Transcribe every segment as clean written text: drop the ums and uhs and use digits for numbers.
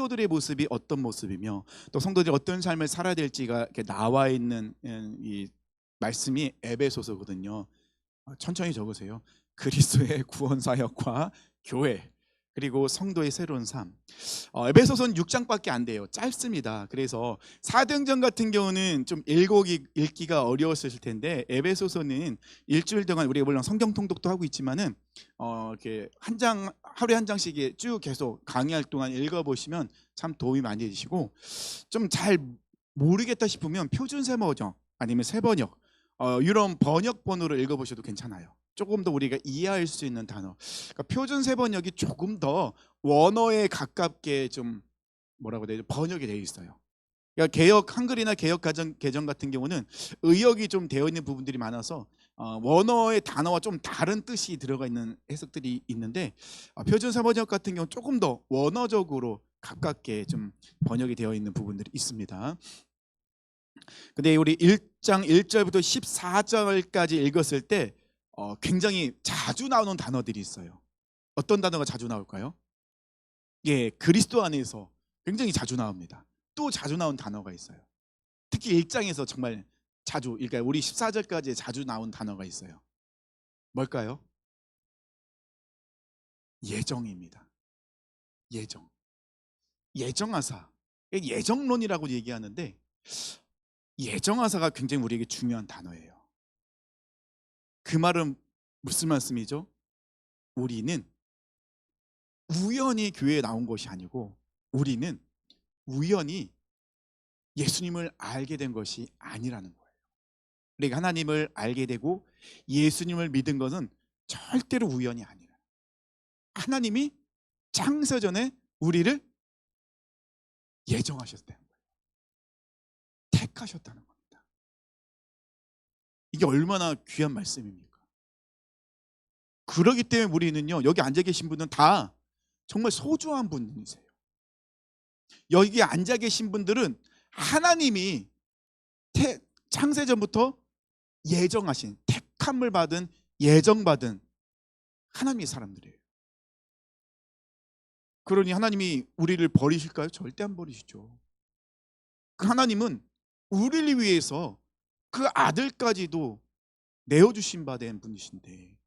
성도들의 모습이 어떤 모습이며 또 성도들이 어떤 삶을 살아야 될지가 이렇게 나와 있는 이 말씀이 에베소서거든요. 천천히 적으세요. 그리스도의 구원 사역과 교회, 그리고 성도의 새로운 삶. 에베소서는 6장밖에 안 돼요. 짧습니다. 그래서 사도행전 같은 경우는 좀 읽기가 어려웠을 텐데, 에베소서는 일주일 동안 우리가 물론 성경 통독도 하고 있지만은 이렇게 한 장, 하루에 한 장씩 쭉 계속 강의할 동안 읽어보시면 참 도움이 많이 되시고, 좀 잘 모르겠다 싶으면 표준 세번역 아니면 세번역, 이런 번역본으로 읽어보셔도 괜찮아요. 조금 더 우리가 이해할 수 있는 단어. 그러니까 표준 세번역이 조금 더 원어에 가깝게 좀 뭐라고 해야 되죠? 번역이 되어 있어요. 그러니까 개역 한글이나 개역 개정 같은 경우는 의역이 좀 되어 있는 부분들이 많아서 원어의 단어와 좀 다른 뜻이 들어가 있는 해석들이 있는데, 표준 세번역 같은 경우는 조금 더 원어적으로 가깝게 좀 번역이 되어 있는 부분들이 있습니다. 근데 우리 1장 1절부터 14절까지 읽었을 때 굉장히 자주 나오는 단어들이 있어요. 어떤 단어가 자주 나올까요? 예, 그리스도 안에서 굉장히 자주 나옵니다. 또 자주 나온 단어가 있어요. 특히 1장에서 정말 자주, 그러니까 우리 14절까지 자주 나온 단어가 있어요. 뭘까요? 예정입니다. 예정. 예정하사. 예정론이라고 얘기하는데, 예정하사가 굉장히 우리에게 중요한 단어예요. 그 말은 무슨 말씀이죠? 우리는 우연히 교회에 나온 것이 아니고, 우리는 우연히 예수님을 알게 된 것이 아니라는 거예요. 우리가 하나님을 알게 되고 예수님을 믿은 것은 절대로 우연이 아니라, 하나님이 창세전에 우리를 예정하셨다는 거예요. 택하셨다는 겁니다. 이게 얼마나 귀한 말씀입니까? 그러기 때문에 우리는요, 여기 앉아 계신 분은 다 정말 소중한 분이세요. 여기 앉아 계신 분들은 하나님이 창세전부터 예정하신, 택함을 받은, 예정받은 하나님의 사람들이에요. 그러니 하나님이 우리를 버리실까요? 절대 안 버리시죠. 그 하나님은 우리를 위해서 그 아들까지도 내어주신 바 된 분이신데,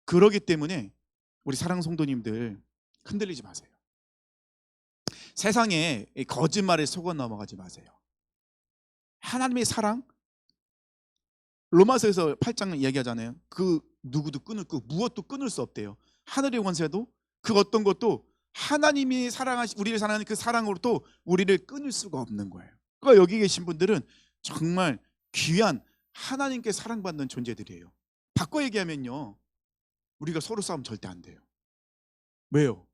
그러기 때문에 우리 사랑 성도님들 흔들리지 마세요. 세상에 거짓말에 속아 넘어가지 마세요. 하나님의 사랑, 로마서에서 8장 이야기하잖아요. 그 누구도 무엇도 끊을 수 없대요. 하늘의 권세도 그 어떤 것도 하나님이 우리를 사랑하는 그 사랑으로도 우리를 끊을 수가 없는 거예요. 그러니까 여기 계신 분들은 정말 귀한 하나님께 사랑받는 존재들이에요. 바꿔 얘기하면요, 우리가 서로 싸우면 절대 안 돼요. 왜요?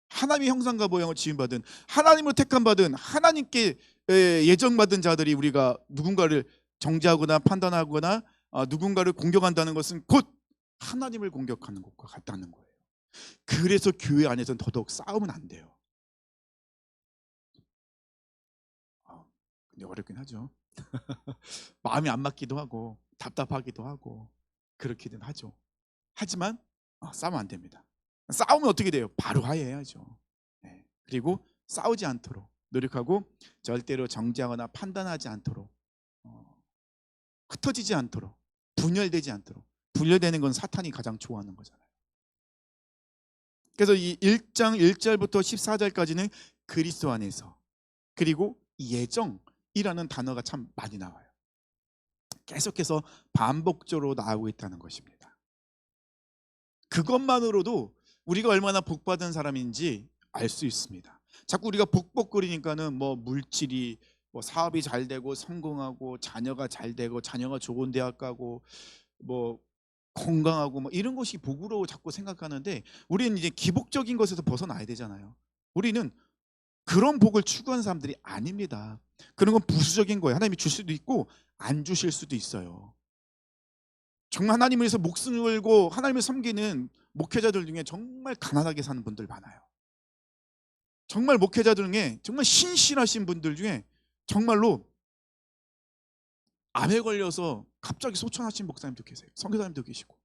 하나님의 형상과 모양을 지음받은, 하나님으로 택함받은, 하나님께 예정받은 자들이 우리가 누군가를 정죄하거나 판단하거나 누군가를 공격한다는 것은 곧 하나님을 공격하는 것과 같다는 거예요. 그래서 교회 안에서는 더더욱 싸우면 안 돼요. 근데 어렵긴 하죠. 마음이 안 맞기도 하고 답답하기도 하고 그렇기는 하죠. 하지만 싸우면 안 됩니다. 싸우면 어떻게 돼요? 바로 화해해야죠. 네. 그리고 싸우지 않도록 노력하고, 절대로 정죄하거나 판단하지 않도록, 흩어지지 않도록, 분열되지 않도록. 분열되는 건 사탄이 가장 좋아하는 거잖아요. 그래서 이 1장 1절부터 14절까지는 그리스도 안에서, 그리고 예정이라는 단어가 참 많이 나와요. 계속해서 반복적으로 나오고 있다는 것입니다. 그것만으로도 우리가 얼마나 복받은 사람인지 알 수 있습니다. 자꾸 우리가 복복거리니까는 뭐 물질이, 뭐 사업이 잘 되고 성공하고 자녀가 잘 되고 자녀가 좋은 대학 가고 뭐 건강하고 뭐 이런 것이 복으로 자꾸 생각하는데, 우리는 이제 기복적인 것에서 벗어나야 되잖아요. 우리는 그런 복을 추구하는 사람들이 아닙니다. 그런 건 부수적인 거예요. 하나님이 줄 수도 있고 안 주실 수도 있어요. 정말 하나님을 위해서 목숨을 걸고 하나님을 섬기는 목회자들 중에 정말 가난하게 사는 분들 많아요. 정말 목회자들 중에 정말 신실하신 분들 중에 정말로 암에 걸려서 갑자기 소천하신 목사님도 계세요. 선교사님도 계시고,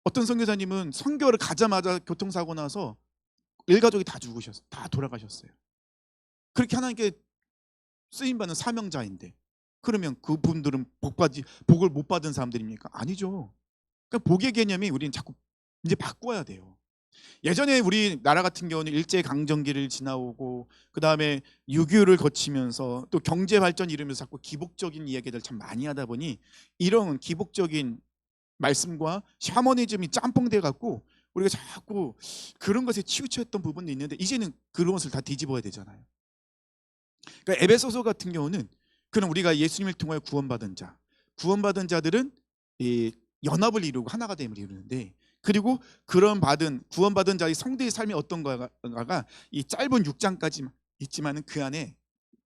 어떤 선교사님은 선교를 가자마자 교통사고 나서 일가족이 다 죽으셨어요. 다 돌아가셨어요. 그렇게 하나님께 쓰임받는 사명자인데 그러면 그분들은 복을 못 받은 사람들입니까? 아니죠. 그러니까 복의 개념이 우리는 자꾸 이제 바꿔야 돼요. 예전에 우리나라 같은 경우는 일제강점기를 지나오고 그다음에 6.25를 거치면서 또 경제발전 이러면서 자꾸 기복적인 이야기들 참 많이 하다 보니 이런 기복적인 말씀과 샤머니즘이 짬뽕돼 갖고 우리가 자꾸 그런 것에 치우쳤던 부분도 있는데 이제는 그런 것을 다 뒤집어야 되잖아요. 그러니까 에베소서 같은 경우는 그럼 우리가 예수님을 통하여 구원받은 자들은 이 연합을 이루고 하나가 됨을 이루는데 그리고 그런 구원받은 자의 성도의 삶이 어떤가가 이 짧은 6장까지 있지만은 그 안에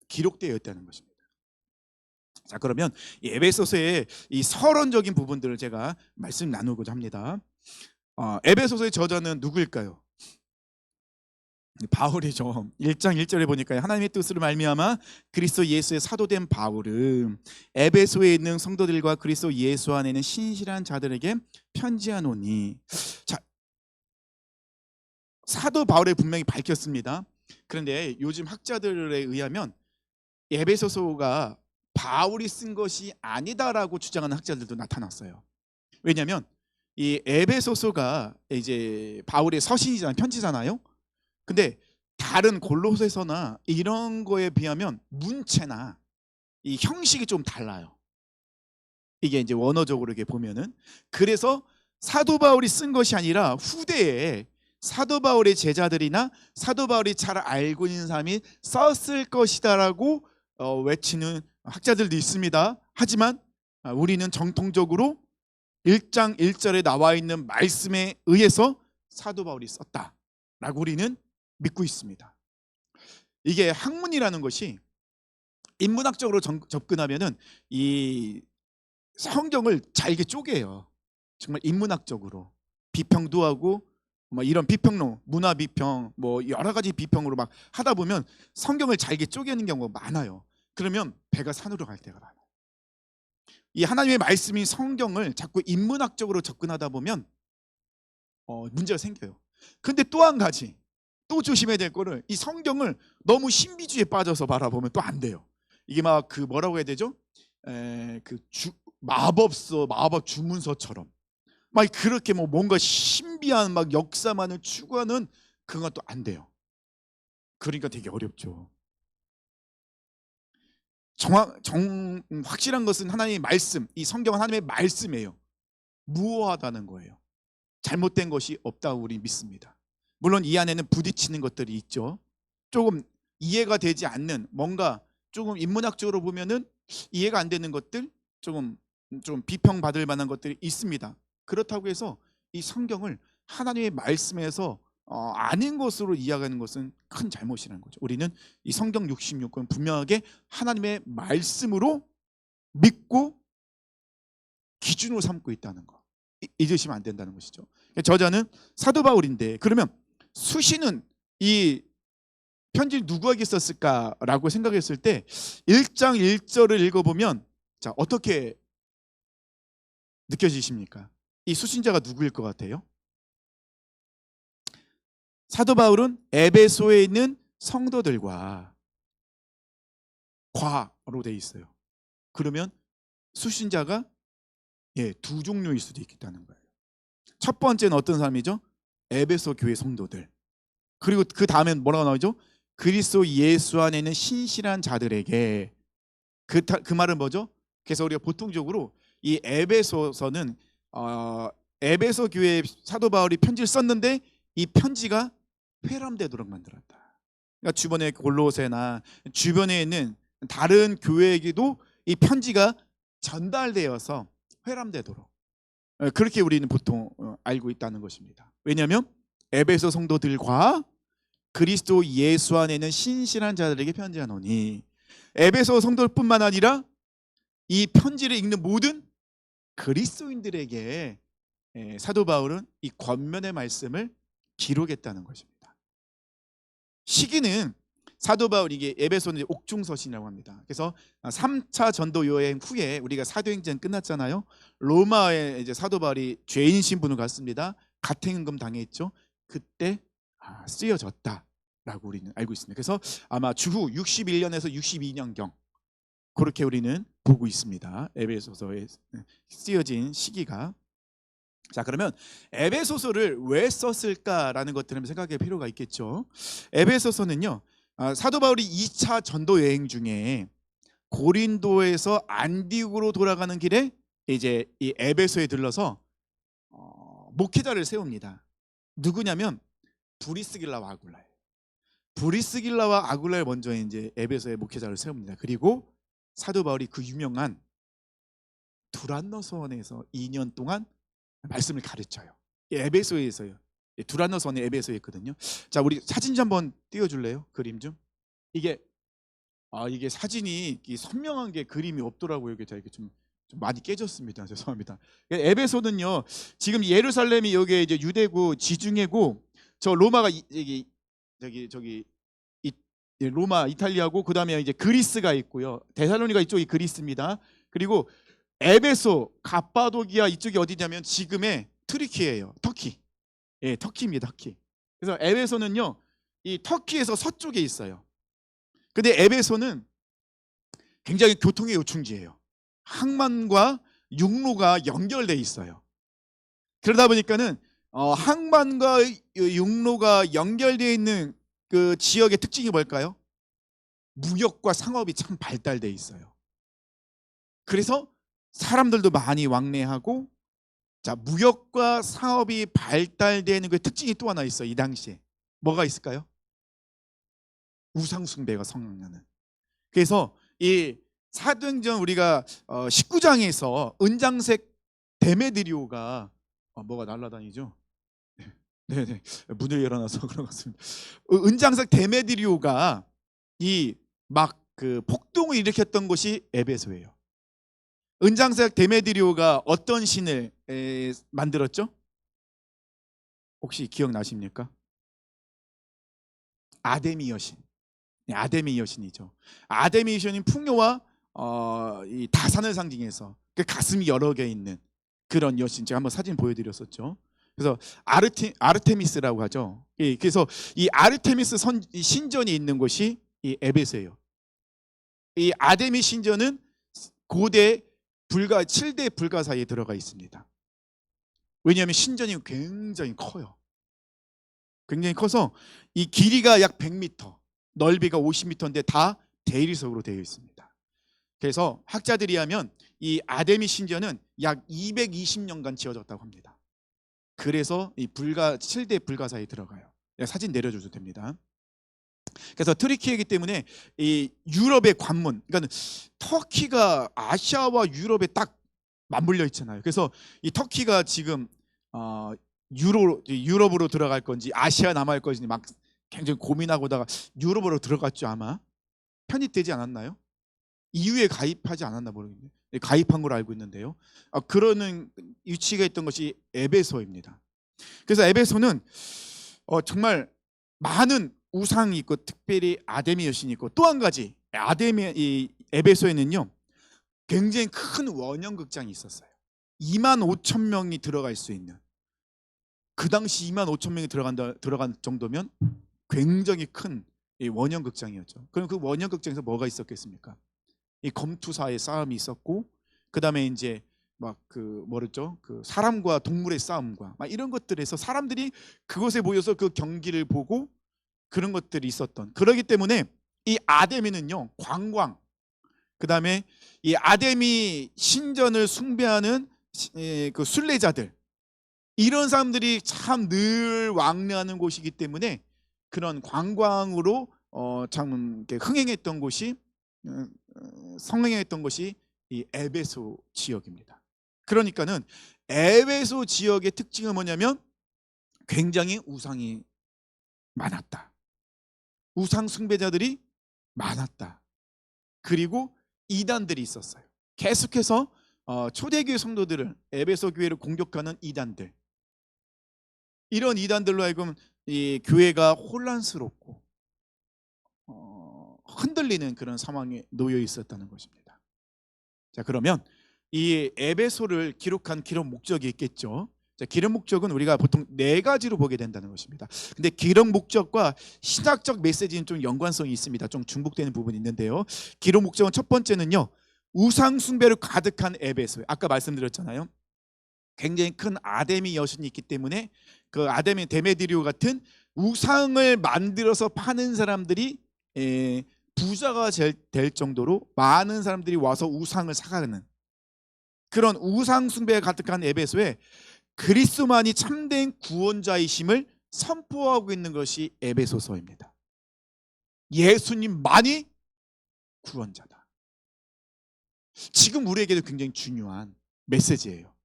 기록되어 있다는 것입니다. 자, 그러면 이 에베소서의 이 서론적인 부분들을 제가 말씀 나누고자 합니다. 에베소서의 저자는 누구일까요? 바울이죠. 1장 1절에 보니까 하나님의 뜻으로 말미암아 그리스도 예수의 사도된 바울은 에베소에 있는 성도들과 그리스도 예수 안에 있는 신실한 자들에게 편지하노니. 자, 사도 바울의 분명히 밝혔습니다. 그런데 요즘 학자들에 의하면 에베소서가 바울이 쓴 것이 아니다라고 주장하는 학자들도 나타났어요. 왜냐하면 이 에베소서가 이제 바울의 서신이잖아요, 편지잖아요. 근데 다른 골로새서나 이런 거에 비하면 문체나 이 형식이 좀 달라요. 이게 이제 원어적으로 이렇게 보면은. 그래서 사도 바울이 쓴 것이 아니라 후대에 사도 바울의 제자들이나 사도 바울이 잘 알고 있는 사람이 썼을 것이다라고 외치는 학자들도 있습니다. 하지만 우리는 정통적으로 1장 1절에 나와 있는 말씀에 의해서 사도 바울이 썼다라고 우리는 믿고 있습니다. 이게 학문이라는 것이 인문학적으로 접근하면은 이 성경을 잘게 쪼개요. 정말 인문학적으로 비평도 하고 뭐 이런 비평론, 문화 비평, 뭐 여러 가지 비평으로 막 하다 보면 성경을 잘게 쪼개는 경우가 많아요. 그러면 배가 산으로 갈 때가 많아요. 이 하나님의 말씀이 성경을 자꾸 인문학적으로 접근하다 보면 문제가 생겨요. 근데 또 한 가지 또 조심해야 될 거를 이 성경을 너무 신비주의에 빠져서 바라보면 또 안 돼요. 이게 막 그 뭐라고 해야 되죠? 마법 주문서처럼 막 그렇게 뭐 뭔가 신비한 막 역사만을 추구하는 그건 또 안 돼요. 그러니까 되게 어렵죠. 확실한 것은 하나님의 말씀, 이 성경은 하나님의 말씀이에요. 무효하다는 거예요. 잘못된 것이 없다고 우리 믿습니다. 물론 이 안에는 부딪히는 것들이 있죠. 조금 이해가 되지 않는 뭔가 조금 인문학적으로 보면은 이해가 안 되는 것들, 좀 비평받을 만한 것들이 있습니다. 그렇다고 해서 이 성경을 하나님의 말씀에서 아닌 것으로 이해하는 것은 큰 잘못이라는 거죠. 우리는 이 성경 66권 분명하게 하나님의 말씀으로 믿고 기준으로 삼고 있다는 거 잊으시면 안 된다는 것이죠. 저자는 사도 바울인데 그러면 수시는 이 편지를 누구에게 썼을까라고 생각했을 때 1장 1절을 읽어보면 자 어떻게 느껴지십니까? 이 수신자가 누구일 것 같아요? 사도 바울은 에베소에 있는 성도들과 과로 돼 있어요. 그러면 수신자가 두 종류일 수도 있겠다는 거예요. 첫 번째는 어떤 사람이죠? 에베소 교회 성도들. 그리고 그 다음엔 뭐라고 나오죠? 그리스도 예수 안에 있는 신실한 자들에게. 그 말은 뭐죠? 그래서 우리가 보통적으로 이 에베소서는 에베소 교회 사도 바울이 편지를 썼는데 이 편지가 회람되도록 만들었다. 그러니까 주변의 골로새나 주변에 있는 다른 교회에게도 이 편지가 전달되어서 회람되도록 그렇게 우리는 보통 알고 있다는 것입니다. 왜냐하면 에베소 성도들과 그리스도 예수 안에 있는 신실한 자들에게 편지하노니 에베소 성도뿐만 아니라 이 편지를 읽는 모든 그리스도인들에게 사도 바울은 이 권면의 말씀을 기록했다는 것입니다. 시기는 사도 바울이 이게 에베소는 옥중서신이라고 합니다. 그래서 3차 전도 여행 후에 우리가 사도행전 끝났잖아요. 로마에 이제 사도 바울이 죄인 신분으로 갔습니다. 가택연금 당했죠. 그때 쓰여졌다라고 우리는 알고 있습니다. 그래서 아마 주후 61년에서 62년경 그렇게 우리는 보고 있습니다. 에베소서에 쓰여진 시기가. 자, 그러면 에베소서를 왜 썼을까라는 것들을 생각할 필요가 있겠죠. 에베소서는요, 사도 바울이 2차 전도 여행 중에 고린도에서 안디옥으로 돌아가는 길에 이제 이 에베소에 들러서 목회자를 세웁니다. 누구냐면 브리스길라와 아굴라예요. 브리스길라와 아굴라를 먼저 이제 에베소의 목회자를 세웁니다. 그리고 사도 바울이 그 유명한 두란노서원에서 2년 동안 말씀을 가르쳐요. 에베소에서요. 두란노서원이 에베소에 있거든요. 자, 우리 사진 좀 한번 띄워줄래요? 그림 좀. 이게 사진이 선명한 게 그림이 없더라고요. 이게 좀 많이 깨졌습니다. 죄송합니다. 에베소는요, 지금 예루살렘이 여기 이제 유대고 지중해고, 저 로마가 저기 로마 이탈리아고, 그 다음에 이제 그리스가 있고요. 데살로니가 이쪽이 그리스입니다. 그리고 에베소, 갑바도기아 이쪽이 어디냐면 지금의 트리키예요. 터키. 예, 터키입니다. 터키. 그래서 에베소는요, 이 터키에서 서쪽에 있어요. 근데 에베소는 굉장히 교통의 요충지예요. 항만과 육로가 연결돼 있어요. 그러다 보니까는 항만과 육로가 연결되어 있는 그 지역의 특징이 뭘까요? 무역과 상업이 참 발달돼 있어요. 그래서 사람들도 많이 왕래하고, 자, 무역과 사업이 발달되는 그 특징이 또 하나 있어요. 이 당시에 뭐가 있을까요? 우상 숭배가 성행하는. 그래서 이 사도행전 우리가 19장에서 은장색 데메드리오가 뭐가 날아다니죠? 네네, 문을 열어놔서 그런 것 같습니다. 은장색 데메드리오가 이 막 그 폭동을 일으켰던 곳이 에베소예요. 은장색 데메드리오가 어떤 신을 만들었죠? 혹시 기억나십니까? 아데미 여신. 아데미 여신이죠. 아데미 여신은 풍요와 이 다산을 상징해서 그 가슴이 여러 개 있는 그런 여신. 제가 한번 사진 보여드렸었죠. 그래서 아르테미스라고 하죠. 그래서 이 아르테미스 신전이 있는 곳이 이 에베소예요. 이 아데미 신전은 고대 7대 불가 사이에 들어가 있습니다. 왜냐하면 신전이 굉장히 커요. 굉장히 커서 이 길이가 약 100m, 넓이가 50m인데 다 대리석으로 되어 있습니다. 그래서 학자들이 하면 이 아데미 신전은 약 220년간 지어졌다고 합니다. 그래서 이 7대 불가사에 들어가요. 사진 내려줘도 됩니다. 그래서 트리키이기 때문에 이 유럽의 관문, 그러니까 터키가 아시아와 유럽에 딱 맞물려 있잖아요. 그래서 이 터키가 지금 유럽으로 들어갈 건지 아시아 남아할 건지 막 굉장히 고민하고다가 유럽으로 들어갔죠. 아마 편입되지 않았나요? EU에 가입하지 않았나 모르겠네요. 가입한 걸로 알고 있는데요. 그러는 위치가 있던 것이 에베소입니다. 그래서 에베소는 정말 많은 우상이 있고, 특별히 아데미 여신이 있고, 또 한 가지 이 에베소에는요 굉장히 큰 원형극장이 있었어요. 25,000명이 들어갈 수 있는. 그 당시 25,000명이 들어간 정도면 굉장히 큰 원형극장이었죠. 그럼 그 원형극장에서 뭐가 있었겠습니까? 이 검투사의 싸움이 있었고, 그 다음에 이제 막 그 뭐랬죠? 그 사람과 동물의 싸움과 막 이런 것들에서 사람들이 그곳에 모여서 그 경기를 보고 그런 것들이 있었던. 그러기 때문에 이 아데미는요 관광, 그 다음에 이 아데미 신전을 숭배하는 그 순례자들, 이런 사람들이 참 늘 왕래하는 곳이기 때문에 그런 관광으로 참 흥행했던 곳이 성행했던 것이 이 에베소 지역입니다. 그러니까는 에베소 지역의 특징은 뭐냐면 굉장히 우상이 많았다. 우상 숭배자들이 많았다. 그리고 이단들이 있었어요. 계속해서 초대교회 성도들을, 에베소 교회를 공격하는 이단들, 이런 이단들로 하여금 이 교회가 혼란스럽고 흔들리는 그런 상황에 놓여 있었다는 것입니다. 자, 그러면 이 에베소를 기록한 기록 목적이 있겠죠. 자, 기록 목적은 우리가 보통 네 가지로 보게 된다는 것입니다. 근데 기록 목적과 신학적 메시지는 좀 연관성이 있습니다. 좀 중복되는 부분이 있는데요. 기록 목적은 첫 번째는요, 우상 숭배로 가득한 에베소. 아까 말씀드렸잖아요. 굉장히 큰 아데미 여신이 있기 때문에 그 아데미 데메드리오 같은 우상을 만들어서 파는 사람들이 부자가 될 정도로 많은 사람들이 와서 우상을 사가는 그런 우상 숭배에 가득한 에베소에 그리스도만이 참된 구원자이심을 선포하고 있는 것이 에베소서입니다. 예수님만이 구원자다. 지금 우리에게도 굉장히 중요한 메시지예요.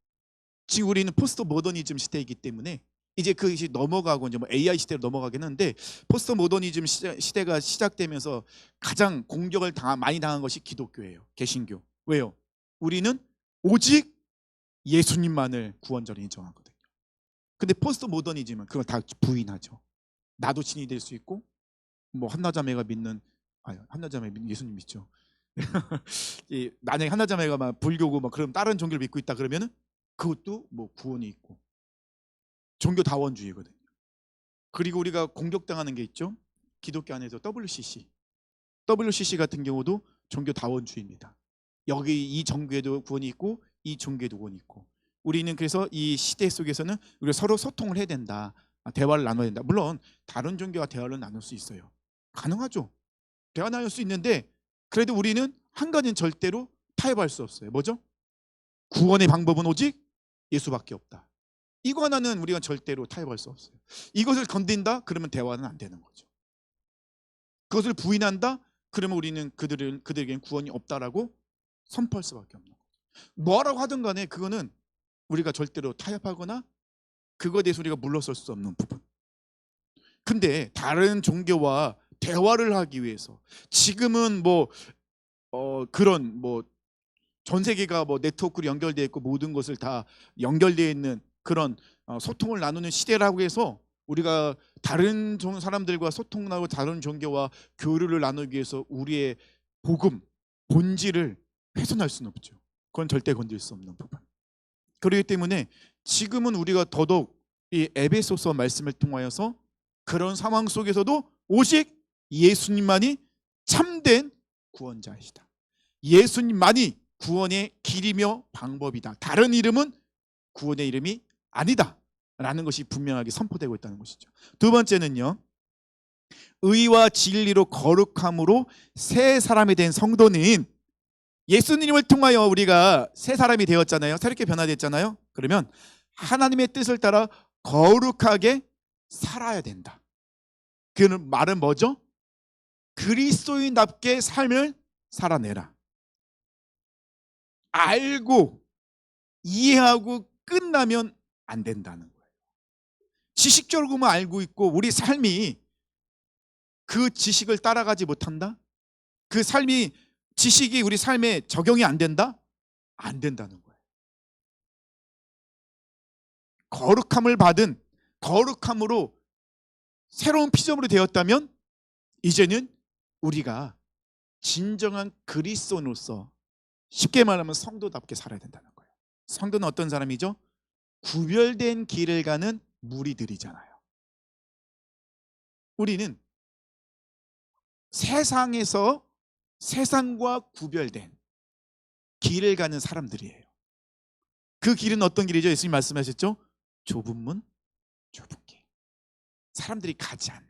지금 우리는 포스트 모더니즘 시대이기 때문에 이제 그것이 넘어가고 이제 뭐 AI 시대로 넘어가긴 하는데, 포스트 모더니즘 시대가 시작되면서 가장 공격을 많이 당한 것이 기독교예요. 개신교. 왜요? 우리는 오직 예수님만을 구원자로 인정하거든요. 근데 포스트 모더니즘은 그걸 다 부인하죠. 나도 신이 될 수 있고, 뭐 한나자매가 믿는, 한나자매 예수님 믿죠. 만약에 한나자매가 막 불교고 막 그럼 다른 종교를 믿고 있다 그러면은 그것도 뭐 구원이 있고, 종교 다원주의거든요. 그리고 우리가 공격당하는 게 있죠. 기독교 안에서 WCC 같은 경우도 종교 다원주의입니다. 여기 이 종교에도 구원이 있고 이 종교에도 구원이 있고, 우리는 그래서 이 시대 속에서는 우리가 서로 소통을 해야 된다. 대화를 나눠야 된다. 물론 다른 종교와 대화를 나눌 수 있어요. 가능하죠. 대화 나눌 수 있는데, 그래도 우리는 한 가지는 절대로 타협할 수 없어요. 뭐죠? 구원의 방법은 오직 예수밖에 없다. 이거 하나는 우리가 절대로 타협할 수 없어요. 이것을 건든다? 그러면 대화는 안 되는 거죠. 그것을 부인한다? 그러면 우리는 그들에게는 구원이 없다라고 선포할 수밖에 없는 거죠. 뭐라고 하든 간에 그거는 우리가 절대로 타협하거나 그거에 대해서 우리가 물러설 수 없는 부분. 근데 다른 종교와 대화를 하기 위해서 지금은 그런 전 세계가 네트워크로 연결되어 있고 모든 것을 다 연결되어 있는 그런 소통을 나누는 시대라고 해서 우리가 다른 사람들과 소통하고 다른 종교와 교류를 나누기 위해서 우리의 복음, 본질을 훼손할 수는 없죠. 그건 절대 건들 수 없는 부분. 그렇기 때문에 지금은 우리가 더더욱 이 에베소서 말씀을 통하여서 그런 상황 속에서도 오직 예수님만이 참된 구원자이시다. 예수님만이 구원의 길이며 방법이다. 다른 이름은 구원의 이름이 아니다 라는 것이 분명하게 선포되고 있다는 것이죠. 두 번째는요, 의와 진리로 거룩함으로 새 사람이 된 성도는, 예수님을 통하여 우리가 새 사람이 되었잖아요. 새롭게 변화됐잖아요. 그러면 하나님의 뜻을 따라 거룩하게 살아야 된다. 그 말은 뭐죠? 그리스도인답게 삶을 살아내라. 알고 이해하고 끝나면 안 된다는 거예요. 지식적으로만 알고 있고 우리 삶이 그 지식을 따라가지 못한다? 그 지식이 우리 삶에 적용이 안 된다? 안 된다는 거예요. 거룩함을 받은, 거룩함으로 새로운 피조물이 되었다면 이제는 우리가 진정한 그리스도인으로서, 쉽게 말하면 성도답게 살아야 된다는 거예요. 성도는 어떤 사람이죠? 구별된 길을 가는 무리들이잖아요. 우리는 세상과 구별된 길을 가는 사람들이에요. 그 길은 어떤 길이죠? 예수님 말씀하셨죠? 좁은 문, 좁은 길. 사람들이 가지 않는,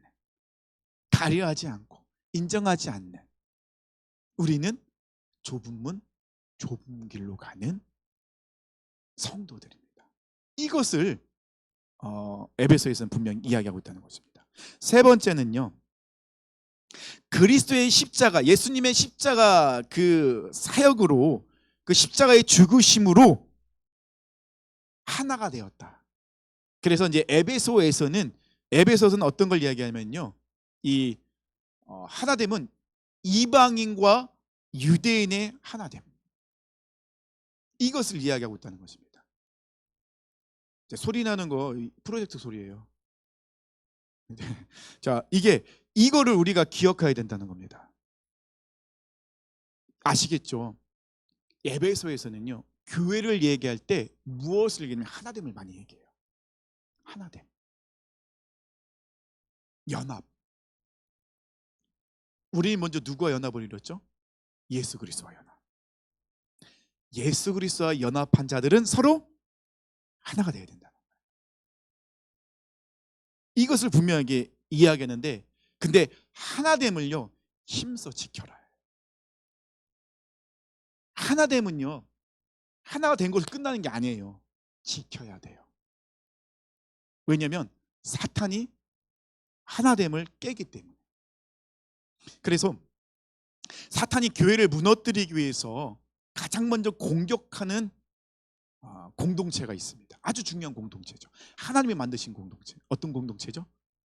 가려하지 않고 인정하지 않는, 우리는 좁은 문, 좁은 길로 가는 성도들입니다. 이것을 에베소에서는 분명히 이야기하고 있다는 것입니다. 세 번째는요, 그리스도의 십자가, 예수님의 십자가 그 사역으로, 그 십자가의 죽으심으로 하나가 되었다. 그래서 이제 에베소서는 어떤 걸 이야기하면요, 이 하나됨은 이방인과 유대인의 하나됨, 이것을 이야기하고 있다는 것입니다. 소리 나는 거 프로젝트 소리예요. 자, 이거를 우리가 기억해야 된다는 겁니다. 아시겠죠? 에베소에서는요, 교회를 얘기할 때 무엇을 얘기하면 하나됨을 많이 얘기해요. 하나됨, 연합. 우리 먼저 누구와 연합을 이뤘죠? 예수 그리스도와 연합. 예수 그리스도와 연합한 자들은 서로 하나가 되어야 된다. 이것을 분명하게 이야기하는데, 근데 하나됨을요 힘써 지켜라. 하나됨은요 하나가 된 것으로 끝나는 게 아니에요. 지켜야 돼요. 왜냐하면 사탄이 하나됨을 깨기 때문에. 그래서 사탄이 교회를 무너뜨리기 위해서 가장 먼저 공격하는 공동체가 있습니다. 아주 중요한 공동체죠. 하나님이 만드신 공동체. 어떤 공동체죠?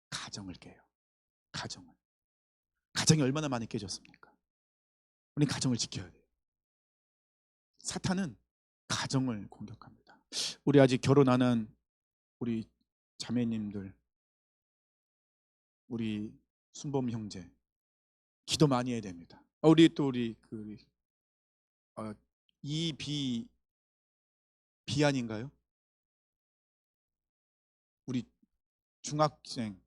가정을 깨요. 가정이 얼마나 많이 깨졌습니까? 우리 가정을 지켜야 돼요. 사탄은 가정을 공격합니다. 우리 아직 결혼 안 한 우리 자매님들, 우리 순범 형제 기도 많이 해야 됩니다. 우리 비안인가요? 우리 중학생,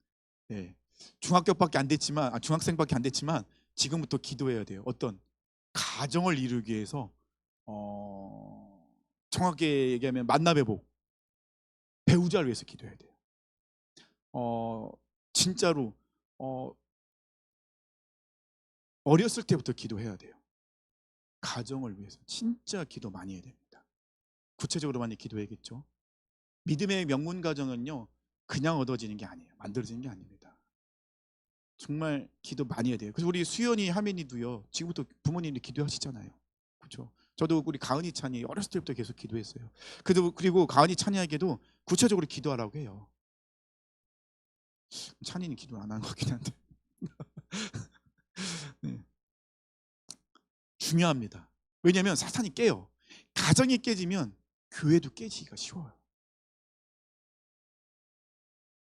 예, 중학교밖에 안 됐지만, 중학생밖에 안 됐지만 지금부터 기도해야 돼요. 어떤 가정을 이루기 위해서 정확히 얘기하면 만나배복, 배우자를 위해서 기도해야 돼요. 진짜로 어렸을 때부터 기도해야 돼요. 가정을 위해서 진짜 기도 많이 해야 됩니다. 구체적으로 많이 기도해야겠죠. 믿음의 명문 가정은요 그냥 얻어지는 게 아니에요. 만들어지는 게 아닙니다. 정말 기도 많이 해야 돼요. 그래서 우리 수연이 하민이도요 지금부터 부모님이 기도하시잖아요. 그렇죠? 저도 우리 가은이 찬이 어렸을 때부터 계속 기도했어요. 그리고 가은이 찬이에게도 구체적으로 기도하라고 해요. 찬이는 기도 안 하는 것 같긴 한데 네. 중요합니다. 왜냐하면 사탄이 깨요. 가정이 깨지면 교회도 깨지기가 쉬워요.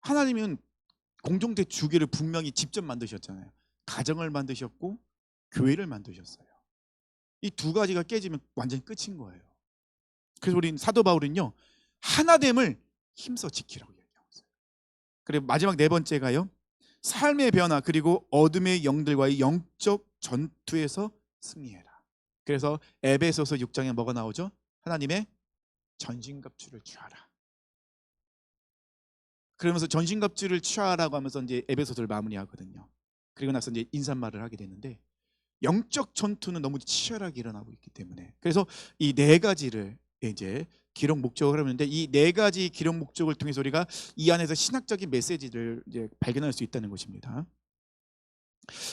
하나님은 공동체 주기를 분명히 직접 만드셨잖아요. 가정을 만드셨고 교회를 만드셨어요. 이 두 가지가 깨지면 완전히 끝인 거예요. 그래서 우리 사도 바울은요 하나됨을 힘써 지키라고 얘기하고 있어요. 그리고 마지막 네 번째가요 삶의 변화 그리고 어둠의 영들과의 영적 전투에서 승리해라. 그래서 에베소서 6장에 뭐가 나오죠? 하나님의 전신갑주를 취하라. 그러면서 전신갑주를 취하라고 하면서 이제 에베소서를 마무리하거든요. 그리고 나서 이제 인사말을 하게 되는데 영적 전투는 너무 치열하게 일어나고 있기 때문에 그래서 이 네 가지를 이제 기록 목적을 하는데 이 네 가지 기록 목적을 통해서 우리가 이 안에서 신학적인 메시지를 이제 발견할 수 있다는 것입니다.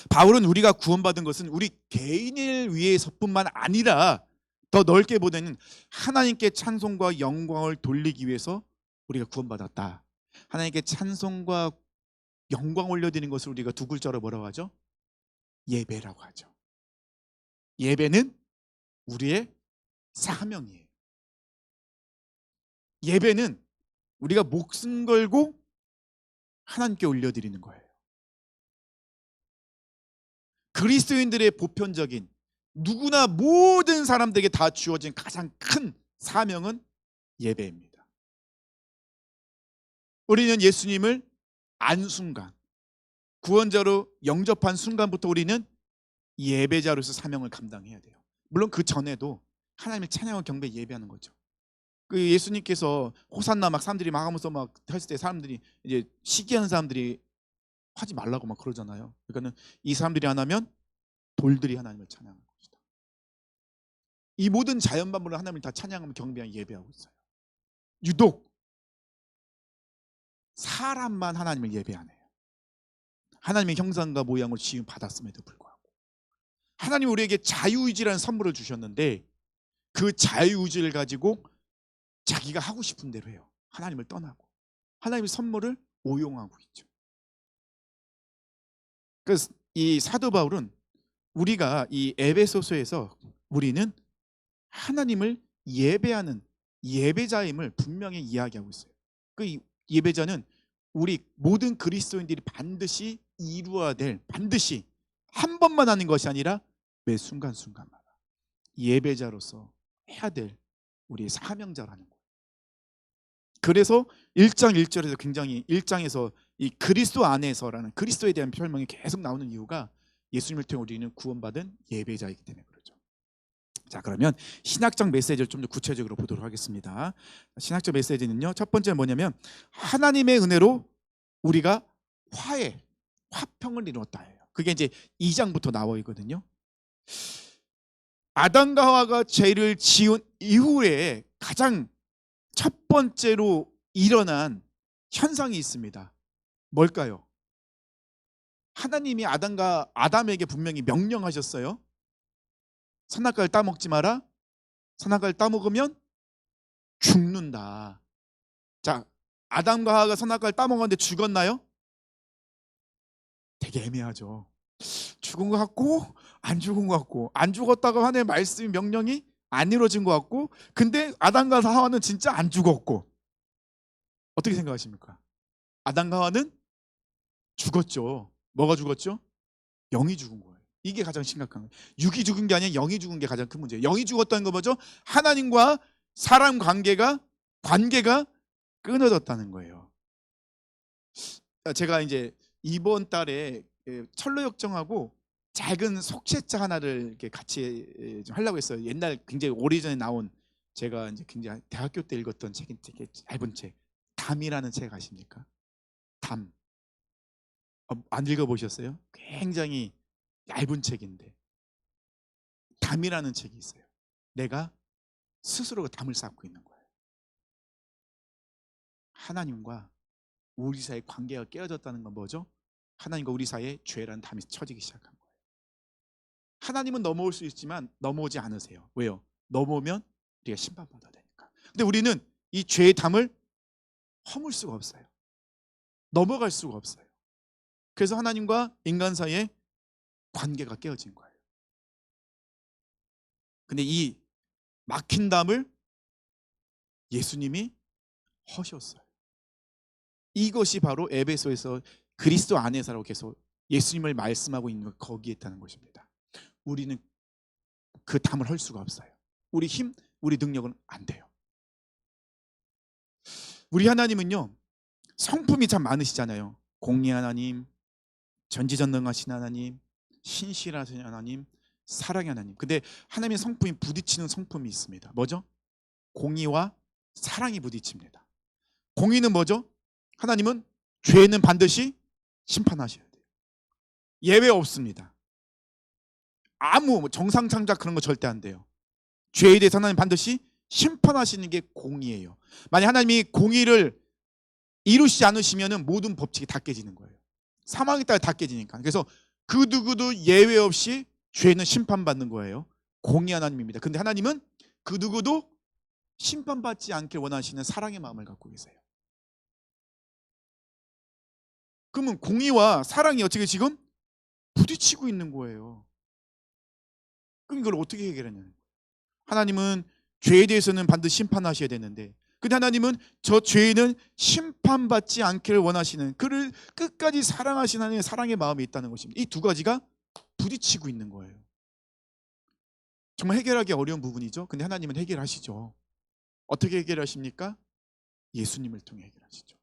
바울은 우리가 구원받은 것은 우리 개인을 위해서뿐만 아니라 더 넓게 보면 하나님께 찬송과 영광을 돌리기 위해서 우리가 구원받았다. 하나님께 찬송과 영광 올려드리는 것을 우리가 두 글자로 뭐라고 하죠? 예배라고 하죠. 예배는 우리의 사명이에요. 예배는 우리가 목숨 걸고 하나님께 올려드리는 거예요. 그리스도인들의 보편적인 누구나 모든 사람들에게 다 주어진 가장 큰 사명은 예배입니다. 우리는 예수님을 안 순간, 구원자로 영접한 순간부터 우리는 예배자로서 사명을 감당해야 돼요. 물론 그 전에도 하나님을 찬양하고 경배 예배하는 거죠. 그 예수님께서 호산나 막 사람들이 막 하면서 막 했을 때 사람들이 이제 시기하는 사람들이 하지 말라고 막 그러잖아요. 그러니까는 이 사람들이 안 하면 돌들이 하나님을 찬양하는 것이다. 이 모든 자연 만물을 하나님을 다 찬양하며 경배하며 예배하고 있어요. 유독 사람만 하나님을 예배 안 해요. 하나님의 형상과 모양을 지음 받았음에도 불구하고 하나님 우리에게 자유의지라는 선물을 주셨는데 그 자유의지를 가지고 자기가 하고 싶은 대로 해요. 하나님을 떠나고 하나님의 선물을 오용하고 있죠. 그래서 이 사도 바울은 우리가 이 에베소서에서 우리는 하나님을 예배하는 예배자임을 분명히 이야기하고 있어요. 그 예배자는 우리 모든 그리스도인들이 반드시 이루어야 될 반드시 한 번만 하는 것이 아니라 매 순간순간마다 예배자로서 해야 될 우리의 사명자라는 거예요. 그래서 1장 1절에서 굉장히 1장에서 이 그리스도 안에서라는 그리스도에 대한 설명이 계속 나오는 이유가 예수님을 통해 우리는 구원받은 예배자이기 때문에 그렇죠. 자, 그러면 신학적 메시지를 좀 더 구체적으로 보도록 하겠습니다. 신학적 메시지는요, 첫 번째는 뭐냐면 하나님의 은혜로 우리가 화평을 이루었다예요. 그게 이제 2장부터 나와 있거든요. 아담과 하와가 죄를 지은 이후에 가장 첫 번째로 일어난 현상이 있습니다. 뭘까요? 하나님이 아담에게 분명히 명령하셨어요. 선악과를 따먹지 마라. 선악과를 따먹으면 죽는다. 자, 아담과 하와가 선악과를 따먹었는데 죽었나요? 되게 애매하죠. 죽은 것 같고 안 죽은 것 같고, 안 죽었다고 하나님의 말씀이 명령이 안 이루어진 것 같고, 근데 아담과 하와는 진짜 안 죽었고. 어떻게 생각하십니까? 아담과 하와는 죽었죠. 뭐가 죽었죠? 영이 죽은 거예요. 이게 가장 심각한 거예요. 육이 죽은 게 아니라 영이 죽은 게 가장 큰 문제예요. 영이 죽었다는 거 뭐죠? 하나님과 사람 관계가 끊어졌다는 거예요. 제가 이제 이번 달에 철로역정하고 작은 속죄자 하나를 이렇게 같이 좀 하려고 했어요. 옛날 굉장히 오래전에 나온, 제가 이제 굉장히 대학교 때 읽었던 책인 되게 얇은 책, 담이라는 책 아십니까? 담. 안 읽어보셨어요? 굉장히 얇은 책인데 담이라는 책이 있어요. 내가 스스로 담을 쌓고 있는 거예요. 하나님과 우리 사이의 관계가 깨어졌다는 건 뭐죠? 하나님과 우리 사이에 죄라는 담이 쳐지기 시작한 거예요. 하나님은 넘어올 수 있지만 넘어오지 않으세요. 왜요? 넘어오면 우리가 심판받아야 되니까. 근데 우리는 이 죄의 담을 허물 수가 없어요. 넘어갈 수가 없어요. 그래서 하나님과 인간 사이에 관계가 깨어진 거예요. 근데 이 막힌 담을 예수님이 허셨어요. 이것이 바로 에베소에서 그리스도 안에서라고 계속 예수님을 말씀하고 있는 것, 거기에 있다는 것입니다. 우리는 그 담을 헐 수가 없어요. 우리 힘, 우리 능력은 안 돼요. 우리 하나님은요, 성품이 참 많으시잖아요. 공의 하나님, 전지전능하신 하나님, 신실하신 하나님, 사랑의 하나님. 근데 하나님의 성품이 부딪히는 성품이 있습니다. 뭐죠? 공의와 사랑이 부딪힙니다. 공의는 뭐죠? 하나님은 죄는 반드시 심판하셔야 돼요. 예외 없습니다. 아무 정상 창작 그런 거 절대 안 돼요. 죄에 대해서 하나님 반드시 심판하시는 게 공의예요. 만약 하나님이 공의를 이루시지 않으시면 모든 법칙이 다 깨지는 거예요. 사망에 따라 다 깨지니까. 그래서 그 누구도 예외 없이 죄는 심판받는 거예요. 공의 하나님입니다. 근데 하나님은 그 누구도 심판받지 않길 원하시는 사랑의 마음을 갖고 계세요. 그러면 공의와 사랑이 어떻게 지금 부딪히고 있는 거예요. 그럼 이걸 어떻게 해결하냐는 거예요. 하나님은 죄에 대해서는 반드시 심판하셔야 되는데, 근데 하나님은 저 죄인은 심판받지 않기를 원하시는, 그를 끝까지 사랑하시는 하나님의 사랑의 마음이 있다는 것입니다. 이 두 가지가 부딪히고 있는 거예요. 정말 해결하기 어려운 부분이죠. 근데 하나님은 해결하시죠. 어떻게 해결하십니까? 예수님을 통해 해결하시죠.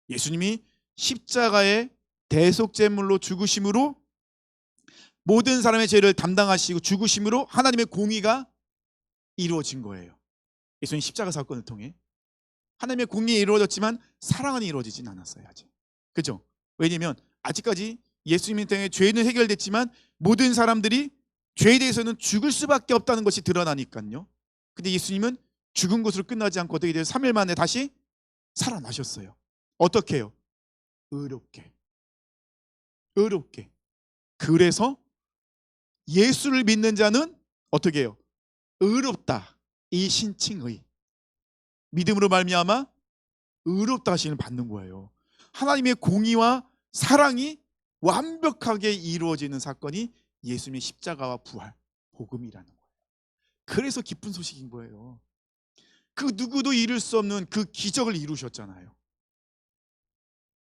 예수님이 십자가의 대속제물로 죽으심으로 모든 사람의 죄를 담당하시고 죽으심으로 하나님의 공의가 이루어진 거예요. 예수님 십자가 사건을 통해 하나님의 공의가 이루어졌지만 사랑은 이루어지진 않았어요. 아직. 그죠? 왜냐면 아직까지 예수님을 통해 죄는 해결됐지만 모든 사람들이 죄에 대해서는 죽을 수밖에 없다는 것이 드러나니까요. 근데 예수님은 죽은 것으로 끝나지 않고 어떻게 돼요? 3일 만에 다시 살아나셨어요. 어떻게 해요? 의롭게. 의롭게. 그래서 예수를 믿는 자는 어떻게 해요? 의롭다. 이 신칭의. 믿음으로 말미암아 의롭다 하심을 받는 거예요. 하나님의 공의와 사랑이 완벽하게 이루어지는 사건이 예수님의 십자가와 부활, 복음이라는 거예요. 그래서 기쁜 소식인 거예요. 그 누구도 이룰 수 없는 그 기적을 이루셨잖아요.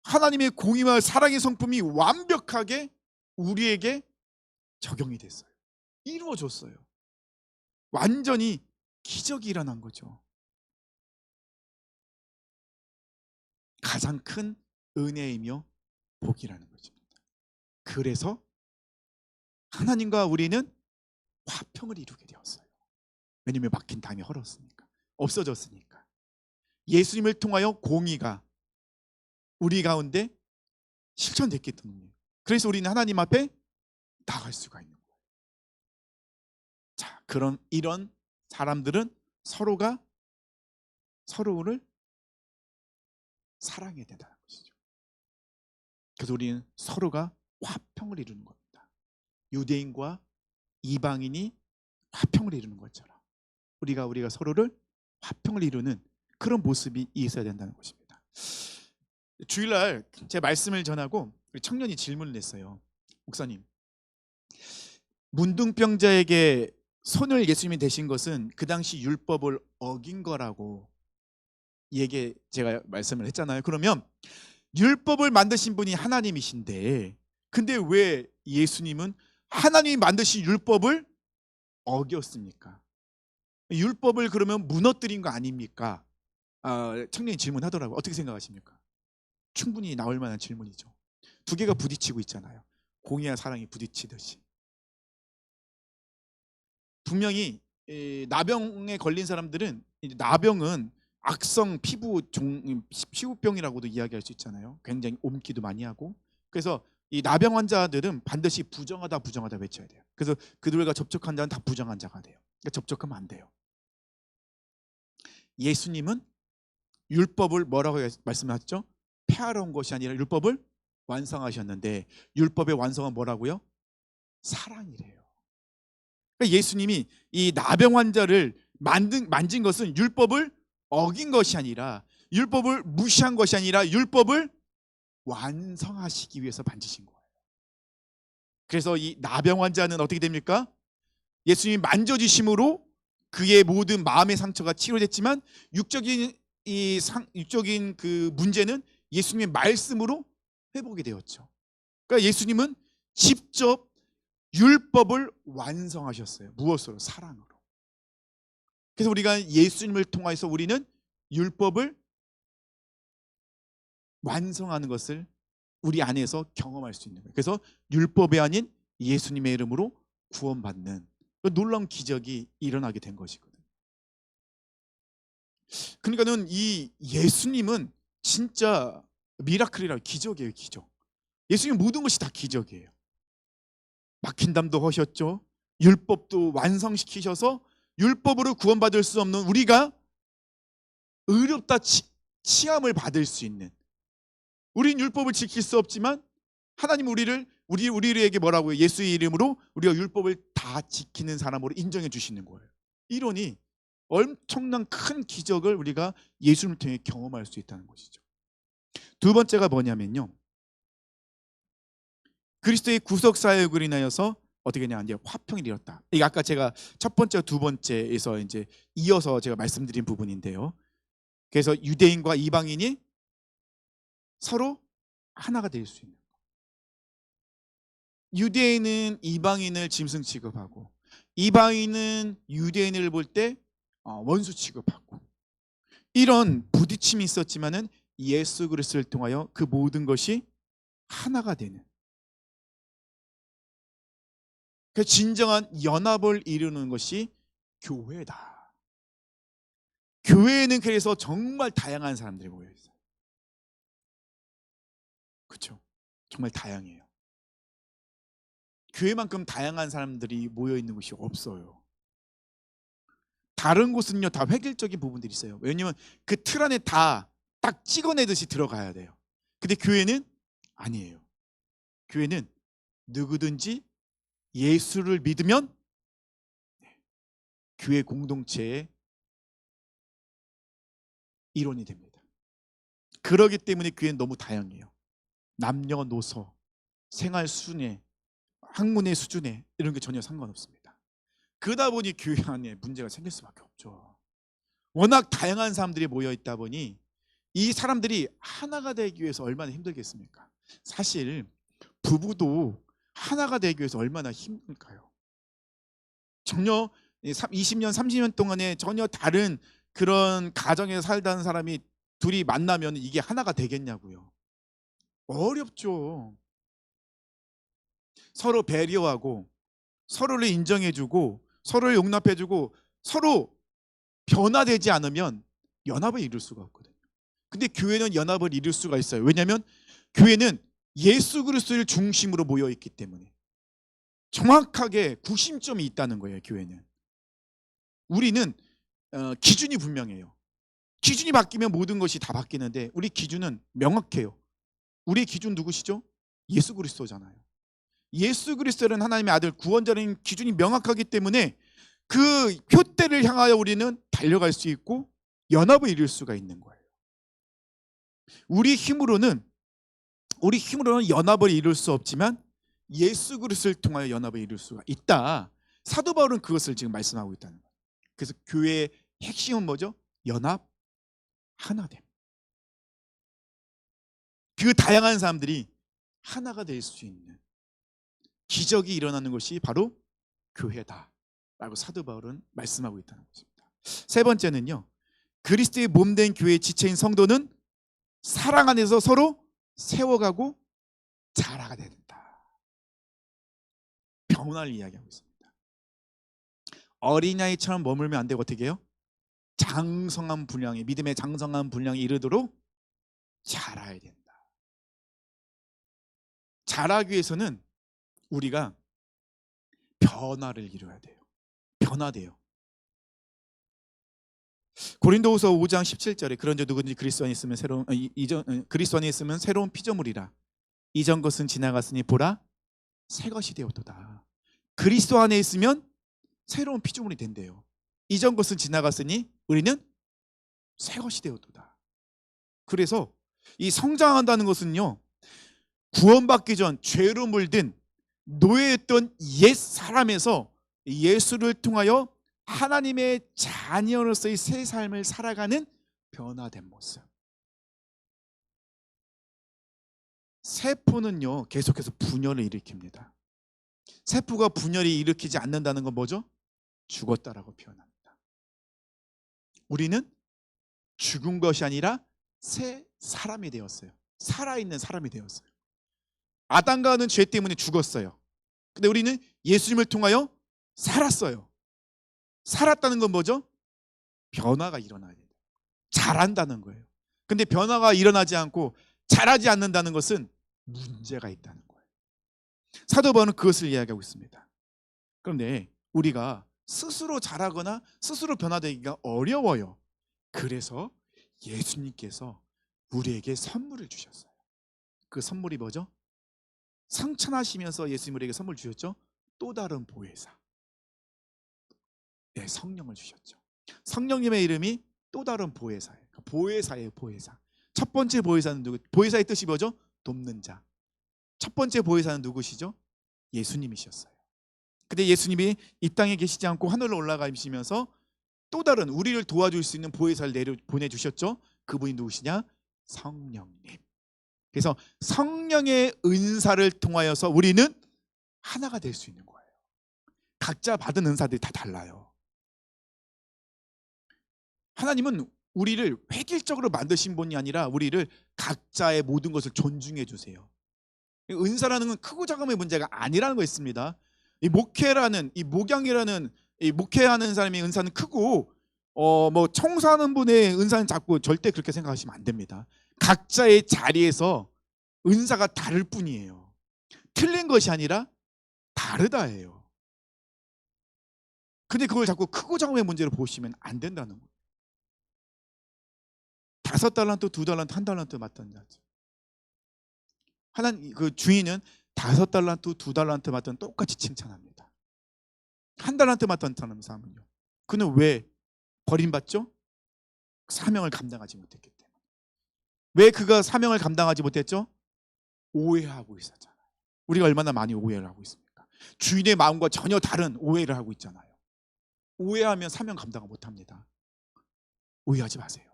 하나님의 공의와 사랑의 성품이 완벽하게 우리에게 적용이 됐어요. 이루어졌어요. 완전히 기적이 일어난 거죠. 가장 큰 은혜이며 복이라는 것입니다. 그래서 하나님과 우리는 화평을 이루게 되었어요. 왜냐하면 막힌 담이 헐었으니까, 없어졌으니까. 예수님을 통하여 공의가 우리 가운데 실천됐기 때문에, 그래서 우리는 하나님 앞에 나갈 수가 있는 거예요. 자, 그럼 이런 사람들은 서로가 서로를 사랑해야 된다는 것이죠. 그래서 우리는 서로가 화평을 이루는 겁니다. 유대인과 이방인이 화평을 이루는 것처럼 우리가 서로를 화평을 이루는 그런 모습이 있어야 된다는 것입니다. 주일날 제 말씀을 전하고 우리 청년이 질문을 했어요. 목사님, 문둥병자에게 손을 예수님이 대신 것은 그 당시 율법을 어긴 거라고 제가 말씀을 했잖아요. 그러면 율법을 만드신 분이 하나님이신데, 근데 왜 예수님은 하나님이 만드신 율법을 어겼습니까? 율법을 그러면 무너뜨린 거 아닙니까? 청년이 질문하더라고요. 어떻게 생각하십니까? 충분히 나올 만한 질문이죠. 두 개가 부딪히고 있잖아요. 공의와 사랑이 부딪히듯이. 분명히 나병에 걸린 사람들은, 나병은 악성 피부병이라고도 이야기할 수 있잖아요. 굉장히 옮기도 많이 하고. 그래서 이 나병 환자들은 반드시 부정하다 외쳐야 돼요. 그래서 그들과 접촉한 자는 다 부정한 자가 돼요. 그러니까 접촉하면 안 돼요. 예수님은 율법을 뭐라고 말씀하셨죠? 폐하러 온 것이 아니라 율법을 완성하셨는데, 율법의 완성은 뭐라고요? 사랑이래요. 그러니까 예수님이 이 나병 환자를 만진 것은 율법을 어긴 것이 아니라, 율법을 무시한 것이 아니라 율법을 완성하시기 위해서 만지신 거예요. 그래서 이 나병 환자는 어떻게 됩니까? 예수님이 만져주심으로 그의 모든 마음의 상처가 치료됐지만, 육적인 그 문제는 예수님의 말씀으로 회복이 되었죠. 그러니까 예수님은 직접 율법을 완성하셨어요. 무엇으로? 사랑으로. 그래서 우리가 예수님을 통해서 우리는 율법을 완성하는 것을 우리 안에서 경험할 수 있는 거예요. 그래서 율법이 아닌 예수님의 이름으로 구원받는 놀라운 기적이 일어나게 된 것이거든요. 그러니까는 이 예수님은 진짜 미라클이라고, 기적이에요. 기적. 예수님 모든 것이 다 기적이에요. 막힌 담도 허셨죠. 율법도 완성시키셔서 율법으로 구원받을 수 없는 우리가 의롭다 치함을 받을 수 있는, 우린 율법을 지킬 수 없지만 하나님 우리에게 뭐라고요? 예수의 이름으로 우리가 율법을 다 지키는 사람으로 인정해 주시는 거예요. 이러니 엄청난 큰 기적을 우리가 예수님을 통해 경험할 수 있다는 것이죠. 두 번째가 뭐냐면요, 그리스도의 구속 사역을 인하여서 어떻게 하냐, 이제 화평이 이뤘다. 이게 아까 제가 첫 번째, 두 번째에서 이제 이어서 제가 말씀드린 부분인데요. 그래서 유대인과 이방인이 서로 하나가 될 수 있는. 유대인은 이방인을 짐승 취급하고, 이방인은 유대인을 볼 때 원수 취급하고, 이런 부딪힘이 있었지만은 예수 그리스도를 통하여 그 모든 것이 하나가 되는, 그 진정한 연합을 이루는 것이 교회다. 교회에는 그래서 정말 다양한 사람들이 모여 있어요. 그렇죠? 정말 다양해요. 교회만큼 다양한 사람들이 모여 있는 곳이 없어요. 다른 곳은요 다 획일적인 부분들이 있어요. 왜냐면 그 틀 안에 다 딱 찍어내듯이 들어가야 돼요. 근데 교회는 아니에요. 교회는 누구든지 예수를 믿으면 교회 공동체의 일원이 됩니다. 그러기 때문에 교회는 너무 다양해요. 남녀노소, 생활 수준에, 학문의 수준에 이런 게 전혀 상관없습니다. 그러다 보니 교회 안에 문제가 생길 수밖에 없죠. 워낙 다양한 사람들이 모여 있다 보니 이 사람들이 하나가 되기 위해서 얼마나 힘들겠습니까? 사실 부부도 하나가 되기 위해서 얼마나 힘들까요? 전혀 20년, 30년 동안에 전혀 다른 그런 가정에서 살다는 사람이 둘이 만나면 이게 하나가 되겠냐고요. 어렵죠. 서로 배려하고 서로를 인정해주고 서로를 용납해주고 서로 변화되지 않으면 연합을 이룰 수가 없거든요. 근데 교회는 연합을 이룰 수가 있어요. 왜냐하면 교회는 예수 그리스도를 중심으로 모여 있기 때문에 정확하게 구심점이 있다는 거예요. 교회는. 우리는 기준이 분명해요. 기준이 바뀌면 모든 것이 다 바뀌는데 우리 기준은 명확해요. 우리의 기준 누구시죠? 예수 그리스도잖아요. 예수 그리스도는 하나님의 아들 구원자라는 기준이 명확하기 때문에 그 표대를 향하여 우리는 달려갈 수 있고 연합을 이룰 수가 있는 거예요. 우리 힘으로는 연합을 이룰 수 없지만 예수 그리스도를 통하여 연합을 이룰 수가 있다. 사도 바울은 그것을 지금 말씀하고 있다는 거예요. 그래서 교회의 핵심은 뭐죠? 연합, 하나됨. 그 다양한 사람들이 하나가 될 수 있는 기적이 일어나는 것이 바로 교회다라고 사도 바울은 말씀하고 있다는 것입니다. 세 번째는요, 그리스도의 몸된 교회의 지체인 성도는 사랑 안에서 서로 세워가고 자라가야 된다. 변화를 이야기하고 있습니다. 어린아이처럼 머물면 안 되고 어떻게 해요? 장성한 분량에, 믿음의 장성한 분량에 이르도록 자라야 된다. 자라기 위해서는 우리가 변화를 이루어야 돼요. 변화돼요. 고린도후서 5장 17절에 그런즉 누구든지 그리스도 안에 있으면 그리스도 안에 있으면 새로운 피조물이라. 이전 것은 지나갔으니 보라 새 것이 되었도다. 그리스도 안에 있으면 새로운 피조물이 된대요. 이전 것은 지나갔으니 우리는 새 것이 되었도다. 그래서 이 성장한다는 것은요, 구원받기 전 죄로 물든 노예했던 옛 사람에서 예수를 통하여 하나님의 자녀로서의 새 삶을 살아가는 변화된 모습. 세포는요 계속해서 분열을 일으킵니다. 세포가 분열을 일으키지 않는다는 건 뭐죠? 죽었다라고 표현합니다. 우리는 죽은 것이 아니라 새 사람이 되었어요. 살아있는 사람이 되었어요. 아담과는 죄 때문에 죽었어요. 근데 우리는 예수님을 통하여 살았어요. 살았다는 건 뭐죠? 변화가 일어나야 돼요. 자란다는 거예요. 근데 변화가 일어나지 않고 자라지 않는다는 것은 문제가 있다는 거예요. 사도 바울은 그것을 이야기하고 있습니다. 그런데 우리가 스스로 자라거나 스스로 변화되기가 어려워요. 그래서 예수님께서 우리에게 선물을 주셨어요. 그 선물이 뭐죠? 성천하시면서 예수님 우리에게 선물 주셨죠? 또 다른 보혜사. 네, 성령을 주셨죠. 성령님의 이름이 또 다른 보혜사예요. 보혜사예요, 보혜사. 첫 번째 보혜사는 누구? 보혜사의 뜻이 뭐죠? 돕는 자. 첫 번째 보혜사는 누구시죠? 예수님이셨어요. 근데 예수님이 이 땅에 계시지 않고 하늘로 올라가시면서 또 다른 우리를 도와줄 수 있는 보혜사를 보내주셨죠. 그분이 누구시냐? 성령님. 그래서 성령의 은사를 통하여서 우리는 하나가 될 수 있는 거예요. 각자 받은 은사들이 다 달라요. 하나님은 우리를 획일적으로 만드신 분이 아니라 우리를 각자의 모든 것을 존중해 주세요. 은사라는 건 크고 작음의 문제가 아니라는 거 있습니다. 이 목회라는, 이 목양이라는, 이 목회하는 사람의 은사는 크고 뭐 청소하는 분의 은사는 작고, 절대 그렇게 생각하시면 안 됩니다. 각자의 자리에서 은사가 다를 뿐이에요. 틀린 것이 아니라 다르다예요. 근데 그걸 자꾸 크고 작음의 문제로 보시면 안 된다는 거예요. 5달란트, 2달란트, 1달란트 맡던 자죠. 하나님 그 주인은 5달란트, 2달란트 맡던 똑같이 칭찬합니다. 1달란트 맡던 사람은요. 그는 왜 버림받죠? 사명을 감당하지 못했기 때문에. 왜 그가 사명을 감당하지 못했죠? 오해하고 있었잖아요. 우리가 얼마나 많이 오해를 하고 있습니까? 주인의 마음과 전혀 다른 오해를 하고 있잖아요. 오해하면 사명 감당을 못합니다. 오해하지 마세요.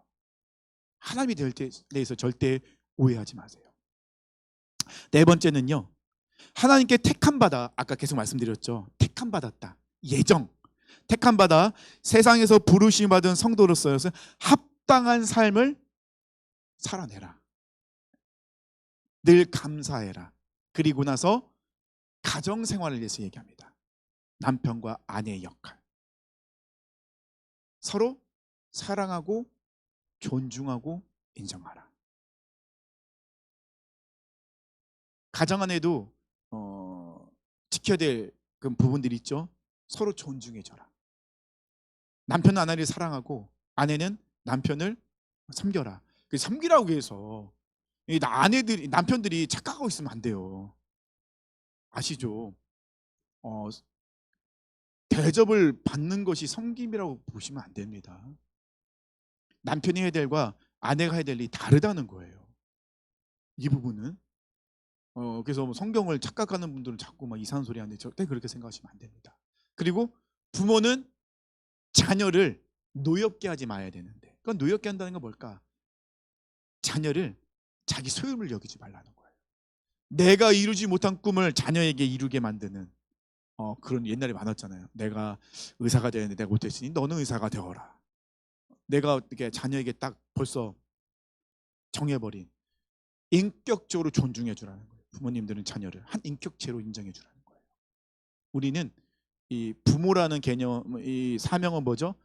하나님이 될 때에 대해서 절대 오해하지 마세요. 네 번째는요, 하나님께 택함받아, 아까 계속 말씀드렸죠. 택함받았다. 예정. 택함받아 세상에서 부르심 받은 성도로서 합당한 삶을 살아내라. 늘 감사해라. 그리고 나서 가정 생활을 위해서 얘기합니다. 남편과 아내의 역할. 서로 사랑하고 존중하고 인정하라. 가정 안에도 지켜야 될 그 부분들이 있죠. 서로 존중해줘라. 남편은 아내를 사랑하고 아내는 남편을 섬겨라. 그 섬기라고 해서 이 아내들이 남편들이 착각하고 있으면 안 돼요. 아시죠? 어, 대접을 받는 것이 섬김이라고 보시면 안 됩니다. 남편이 해야 될과 아내가 해야 될 일이 다르다는 거예요. 이 부분은 그래서 뭐 성경을 착각하는 분들은 자꾸 막 이상한 소리 하는데 절대 그렇게 생각하시면 안 됩니다. 그리고 부모는 자녀를 노엽게 하지 마야 되는데, 그건 노엽게 한다는 건 뭘까? 자녀를 자기 소유물 여기지 말라는 거예요. 내가 이루지 못한 꿈을 자녀에게 이루게 만드는 그런 옛날에 많았잖아요. 내가 의사가 되는데 내가 못했으니 너는 의사가 되어라. 내가 어떻게 자녀에게 딱 벌써 정해버린 인격적으로 존중해 주라는 거예요. 부모님들은 자녀를 한 인격체로 인정해 주라는 거예요. 우리는 이 부모라는 개념, 이 사명은 뭐죠?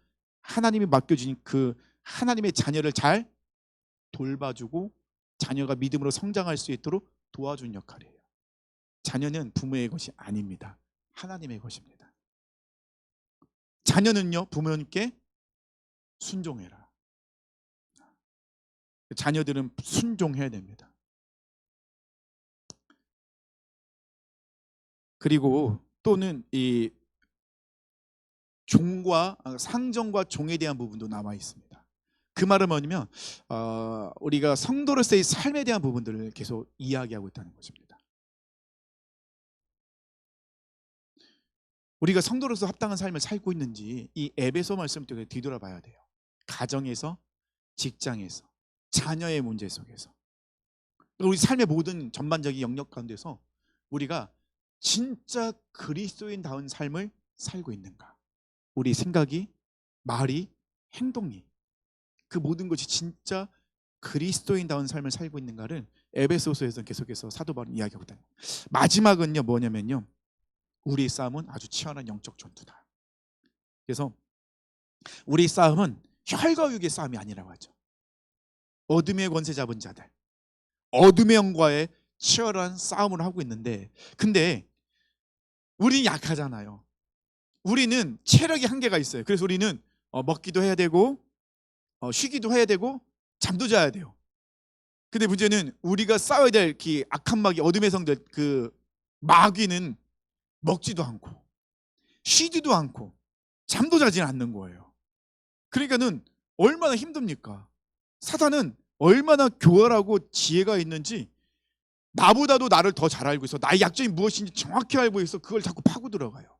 하나님이 맡겨주신 그 하나님의 자녀를 잘 돌봐주고 자녀가 믿음으로 성장할 수 있도록 도와주는 역할이에요. 자녀는 부모의 것이 아닙니다. 하나님의 것입니다. 자녀는요, 부모님께 순종해라. 자녀들은 순종해야 됩니다. 그리고 또는 이 종과 상정과 종에 대한 부분도 남아 있습니다. 그 말은 뭐냐면 우리가 성도로서의 삶에 대한 부분들을 계속 이야기하고 있다는 것입니다. 우리가 성도로서 합당한 삶을 살고 있는지 이 에베소 말씀 때문에 뒤돌아봐야 돼요. 가정에서, 직장에서, 자녀의 문제 속에서, 우리 삶의 모든 전반적인 영역 가운데서 우리가 진짜 그리스도인다운 삶을 살고 있는가? 우리 생각이, 말이, 행동이, 그 모든 것이 진짜 그리스도인다운 삶을 살고 있는가를 에베소서에서 계속해서 사도 바울은 이야기하고 있다. 마지막은요, 뭐냐면요, 우리의 싸움은 아주 치열한 영적 전투다. 그래서 우리의 싸움은 혈과 육의 싸움이 아니라고 하죠. 어둠의 권세 잡은 자들, 어둠의 영과의 치열한 싸움을 하고 있는데, 근데 우리는 약하잖아요. 우리는 체력이 한계가 있어요. 그래서 우리는 먹기도 해야 되고 쉬기도 해야 되고 잠도 자야 돼요. 근데 문제는 우리가 싸워야 될 그 악한 마귀, 어둠의 성들, 그 마귀는 먹지도 않고 쉬지도 않고 잠도 자지 않는 거예요. 그러니까는 얼마나 힘듭니까? 사탄은 얼마나 교활하고 지혜가 있는지 나보다도 나를 더 잘 알고 있어. 나의 약점이 무엇인지 정확히 알고 있어. 그걸 자꾸 파고 들어가요.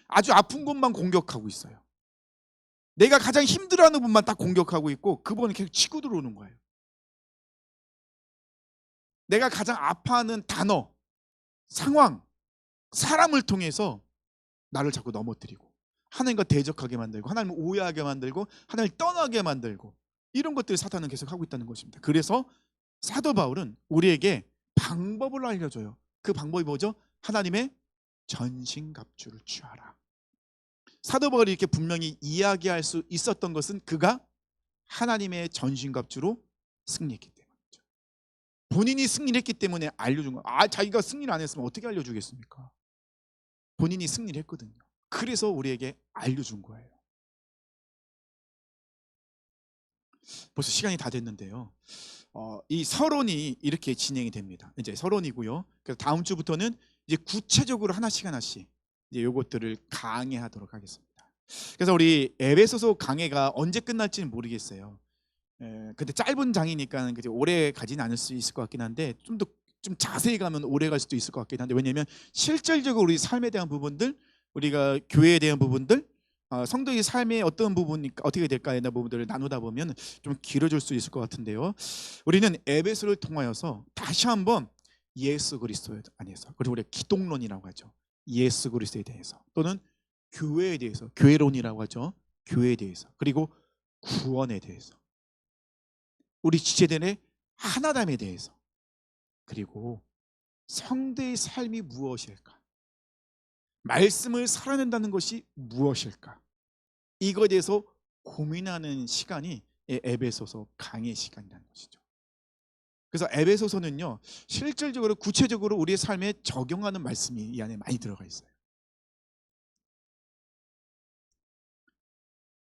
아주 아픈 곳만 공격하고 있어요. 내가 가장 힘들어하는 부분만 딱 공격하고 있고 그 부분을 계속 치고 들어오는 거예요. 내가 가장 아파하는 단어, 상황, 사람을 통해서 나를 자꾸 넘어뜨리고 하나님과 대적하게 만들고 하나님을 오해하게 만들고 하나님을 떠나게 만들고 이런 것들을 사탄은 계속 하고 있다는 것입니다. 그래서 사도 바울은 우리에게 방법을 알려줘요. 그 방법이 뭐죠? 하나님의 전신갑주를 취하라. 사도 바울이 이렇게 분명히 이야기할 수 있었던 것은 그가 하나님의 전신갑주로 승리했기 때문이죠. 본인이 승리를 했기 때문에 알려준 거예요. 자기가 승리를 안 했으면 어떻게 알려주겠습니까? 본인이 승리를 했거든요. 그래서 우리에게 알려준 거예요. 벌써 시간이 다 됐는데요. 이 서론이 이렇게 진행이 됩니다. 이제 서론이고요. 그래서 다음 주부터는 이제 구체적으로 하나씩 이제 요것들을 강의하도록 하겠습니다. 그래서 우리 에베소서 강해가 언제 끝날지는 모르겠어요. 근데 짧은 장이니까 오래 가지는 않을 수 있을 것 같긴 한데 좀 자세히 가면 오래 갈 수도 있을 것 같긴 한데, 왜냐하면 실질적으로 우리 삶에 대한 부분들, 우리가 교회에 대한 부분들, 성도의 삶의 어떤 부분이 어떻게 될까에 대한 부분들을 나누다 보면 좀 길어질 수 있을 것 같은데요. 우리는 에베소를 통하여서 다시 한번 예수 그리스도에 안에서, 그리고 우리가 기독론이라고 하죠. 예수 그리스도에 대해서, 또는 교회에 대해서, 교회론이라고 하죠. 교회에 대해서, 그리고 구원에 대해서, 우리 지체들의 하나됨에 대해서, 그리고 성도의 삶이 무엇일까, 말씀을 살아낸다는 것이 무엇일까, 이거에 대해서 고민하는 시간이 에베소서 강의 시간이라는 것이죠. 그래서 에베소서는요, 실질적으로 구체적으로 우리의 삶에 적용하는 말씀이 이 안에 많이 들어가 있어요.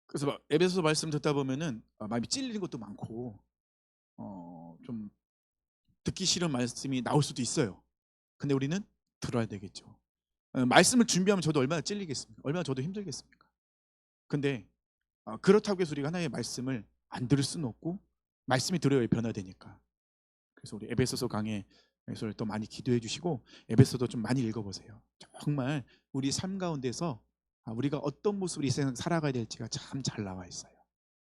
그래서 막 에베소서 말씀 듣다 보면은 마음이 찔리는 것도 많고 좀 듣기 싫은 말씀이 나올 수도 있어요. 근데 우리는 들어야 되겠죠. 말씀을 준비하면 저도 얼마나 찔리겠습니까? 얼마나 저도 힘들겠습니까? 근데 그렇다고 해서 우리가 하나님의 말씀을 안 들을 수는 없고, 말씀이 들어야 변화되니까. 그래서 우리 에베소서 강해에서를 또 많이 기도해 주시고 에베소도 좀 많이 읽어보세요. 정말 우리 삶 가운데서 우리가 어떤 모습으로 이 세상 살아가야 될지가 참 잘 나와 있어요.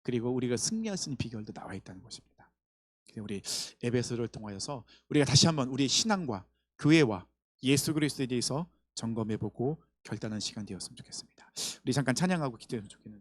그리고 우리가 승리할 수 있는 비결도 나와 있다는 것입니다. 그래서 우리 에베소를 통하여서 우리가 다시 한번 우리의 신앙과 교회와 예수 그리스도에 대해서 점검해보고 결단하는 시간 되었으면 좋겠습니다. 우리 잠깐 찬양하고 기도했으면 좋겠는데.